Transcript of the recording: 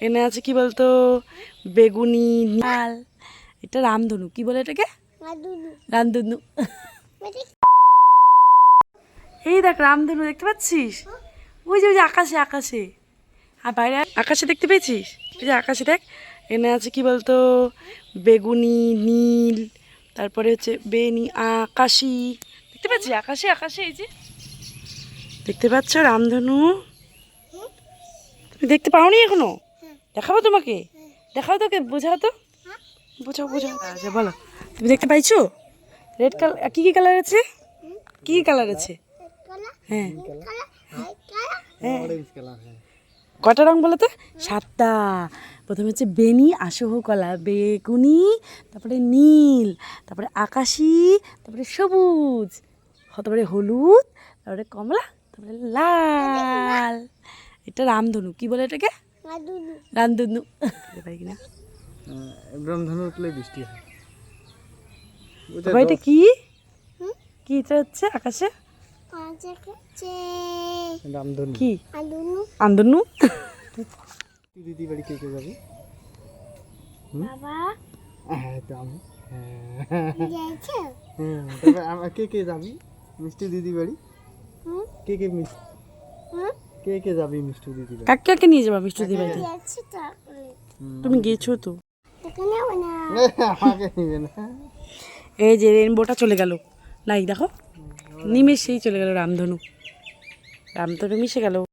এনে আছে কি বলতো বেগুনি লাল। এটা রামধনু, কি বলে এটাকে? রামধনু। এই দেখ রামধনু দেখতে পাচ্ছিস? ওই যে আকাশে আকাশে, আর বাইরে আকাশে দেখতে পেয়েছিস? এই যে আকাশে দেখ, এনে আছে কি বলতো বেগুনি নীল, তারপরে হচ্ছে বেনি আকাশি। দেখতে পাচ্ছিস আকাশে আকাশে? এই যে দেখতে পাচ্ছ রামধনু? তুমি দেখতে পাওনি এখনো? দেখাবো তোমাকে, দেখাও তোকে, বোঝাও তো, বোঝাও বোঝাও। আচ্ছা বলো, তুমি দেখতে পাইছো? রেড কালার, কি কি কালার আছে? কি কি কালার আছে? হ্যাঁ হ্যাঁ, কটা রং বলো তো? 7টা। প্রথমে হচ্ছে বেনি আসহ কলা, বেগুনি, তারপরে নীল, তারপরে আকাশি, তারপরে সবুজ, তারপরে হলুদ, তারপরে কমলা, তারপরে লাল। এটা রামধনু, কি বলে এটাকে? রামধনু। ভাই কিনা রামধনু উঠলে বৃষ্টি হয়। এটা কি? কি এটা হচ্ছে আকাশে? রামধনু কি? আন্দনু। দিদি বাড়ি কে কে যাবে? বাবা হ্যাঁ তো আমি, হ্যাঁ তবে আমার কে কে যাবি মিষ্টি দিদি বাড়ি? কে কে কে কে যাবি মিষ্টি দিদি বাড়ি? কাকে কাকে নিয়ে যাবা মিষ্টি দি বাড়িতে? তুমি গেছো তো? আমাকে নিবে না। এই যে রেনবোটা চলে গেল, নাই দেখো নিমেষেই চলে গেল রামধনু, রামধনু মিশে গেল।